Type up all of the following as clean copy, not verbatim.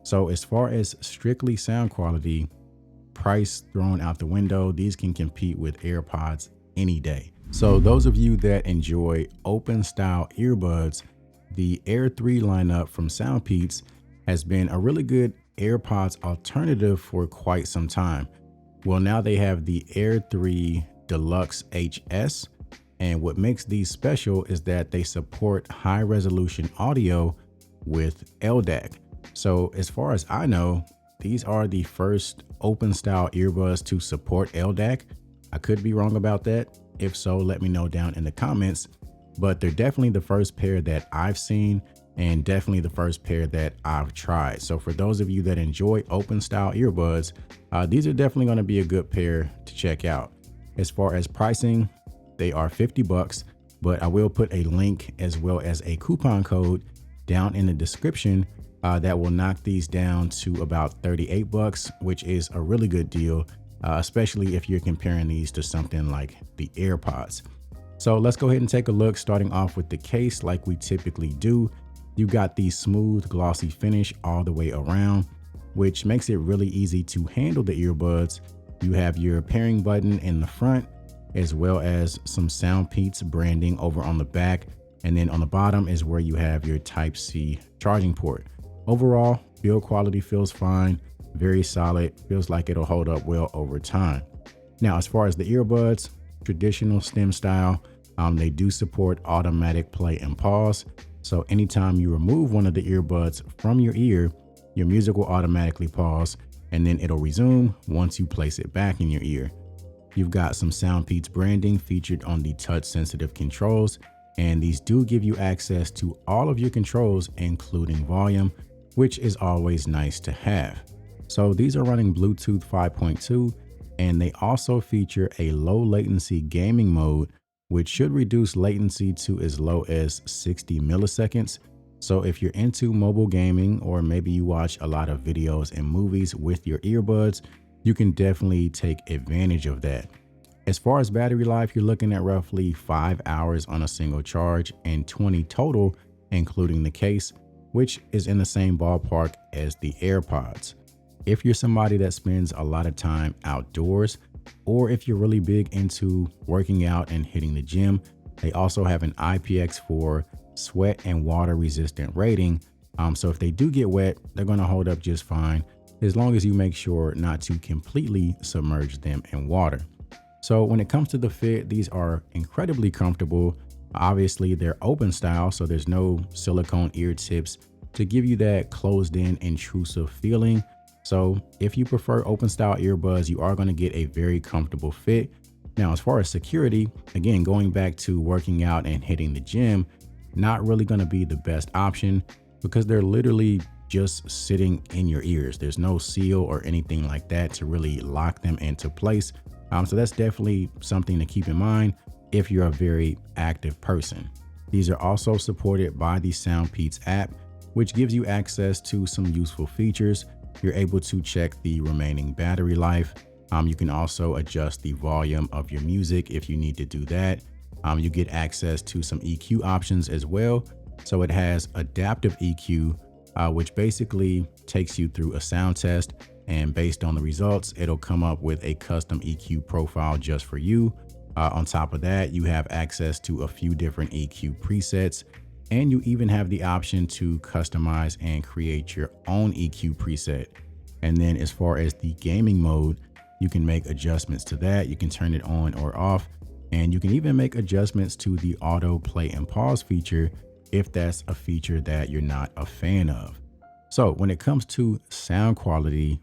So as far as strictly sound quality, price thrown out the window, these can compete with AirPods any day. So those of you that enjoy open style earbuds, the Air 3 lineup from Soundpeats has been a really good AirPods alternative for quite some time. Well, now they have the Air 3 Deluxe HS, and what makes these special is that they support high resolution audio with LDAC. So as far as I know, these are the first open style earbuds to support LDAC. I could be wrong about that. If so, let me know down in the comments, but they're definitely the first pair that I've seen and definitely the first pair that I've tried. So for those of you that enjoy open style earbuds, these are definitely going to be a good pair to check out. As far as pricing, they are 50 bucks, but I will put a link as well as a coupon code down in the description that will knock these down to about 38 bucks, which is a really good deal, especially if you're comparing these to something like the AirPods. So let's go ahead and take a look, starting off with the case like we typically do. You got the smooth glossy finish all the way around, which makes it really easy to handle the earbuds. You have your pairing button in the front, as well as some Soundpeats branding over on the back. And then on the bottom is where you have your Type-C charging port. Overall, build quality feels fine, very solid, feels like it'll hold up well over time. Now, as far as the earbuds, traditional stem style, they do support automatic play and pause. So anytime you remove one of the earbuds from your ear, your music will automatically pause and then it'll resume once you place it back in your ear. You've got some Soundpeats branding featured on the touch sensitive controls, and these do give you access to all of your controls, including volume, which is always nice to have. So these are running Bluetooth 5.2, and they also feature a low latency gaming mode, which should reduce latency to as low as 60 milliseconds. So if you're into mobile gaming, or maybe you watch a lot of videos and movies with your earbuds, you can definitely take advantage of that. As far as battery life, you're looking at roughly 5 hours on a single charge and 20 total, including the case, which is in the same ballpark as the AirPods. If you're somebody that spends a lot of time outdoors, or if you're really big into working out and hitting the gym, they also have an IPX4 sweat and water resistant rating. So if they do get wet, they're going to hold up just fine, as long as you make sure not to completely submerge them in water. So when it comes to the fit, these are incredibly comfortable. Obviously they're open style, so there's no silicone ear tips to give you that closed in intrusive feeling. So if you prefer open style earbuds, you are going to get a very comfortable fit. Now, as far as security, again, going back to working out and hitting the gym, not really going to be the best option, because they're literally just sitting in your ears. There's no seal or anything like that to really lock them into place. So that's definitely something to keep in mind if you're a very active person. These are also supported by the Soundpeats app, which gives you access to some useful features. You're able to check the remaining battery life. You can also adjust the volume of your music if you need to do that. You get access to some EQ options as well. So it has adaptive EQ, which basically takes you through a sound test, and based on the results, it'll come up with a custom EQ profile just for you. On top of that, you have access to a few different EQ presets, and you even have the option to customize and create your own EQ preset. And then as far as the gaming mode, you can make adjustments to that. You can turn it on or off, and you can even make adjustments to the auto play and pause feature if that's a feature that you're not a fan of. So when it comes to sound quality,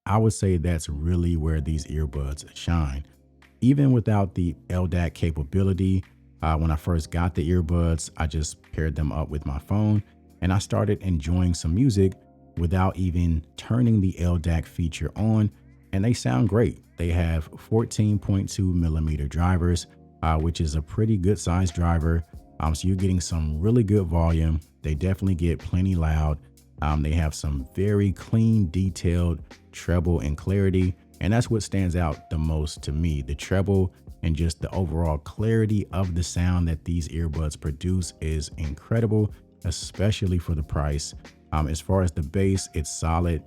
I would say that's really where these earbuds shine. Even without the LDAC capability, when I first got the earbuds, I just paired them up with my phone and I started enjoying some music without even turning the LDAC feature on, and they sound great. They have 14.2 millimeter drivers, which is a pretty good size driver. So you're getting some really good volume. They definitely get plenty loud. They have some very clean, detailed treble and clarity, and that's what stands out the most to me. The treble and just the overall clarity of the sound that these earbuds produce is incredible, especially for the price. As far as the bass, it's solid.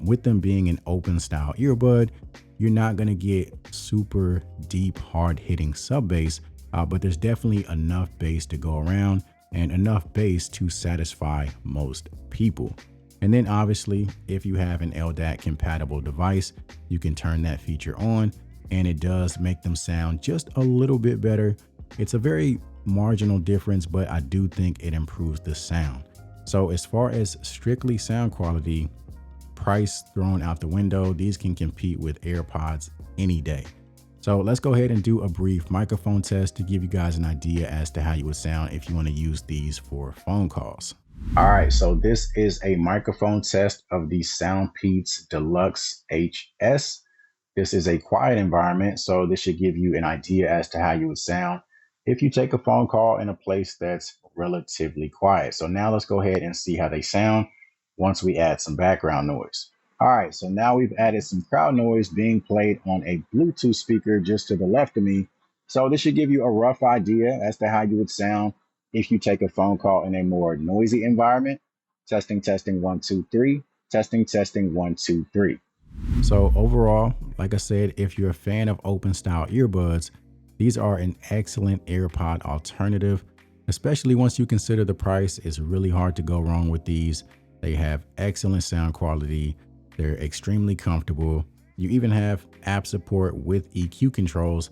With them being an open style earbud, you're not going to get super deep, hard hitting sub bass, but there's definitely enough bass to go around and enough bass to satisfy most people. And then obviously, if you have an LDAC compatible device, you can turn that feature on and it does make them sound just a little bit better. It's a very marginal difference, but I do think it improves the sound. So as far as strictly sound quality, price thrown out the window, these can compete with AirPods any day. So let's go ahead and do a brief microphone test to give you guys an idea as to how you would sound if you want to use these for phone calls. All right, so this is a microphone test of the Soundpeats Deluxe HS. This is a quiet environment, so this should give you an idea as to how you would sound if you take a phone call in a place that's relatively quiet. So now let's go ahead and see how they sound once we add some background noise. All right, so now we've added some crowd noise being played on a Bluetooth speaker just to the left of me. So this should give you a rough idea as to how you would sound if you take a phone call in a more noisy environment. Testing, testing, 1, 2, 3. Testing, testing, 1, 2, 3. So overall, like I said, if you're a fan of open style earbuds, these are an excellent AirPod alternative, especially once you consider the price. It's really hard to go wrong with these. They have excellent sound quality. They're extremely comfortable. You even have app support with EQ controls,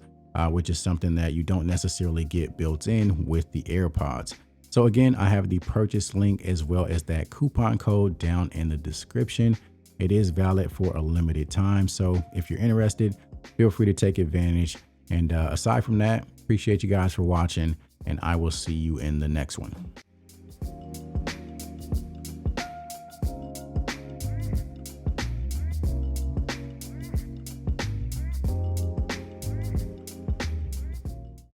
which is something that you don't necessarily get built in with the AirPods. So again, I have the purchase link as well as that coupon code down in the description. It is valid for a limited time. So if you're interested, feel free to take advantage. And aside from that, appreciate you guys for watching, and I will see you in the next one.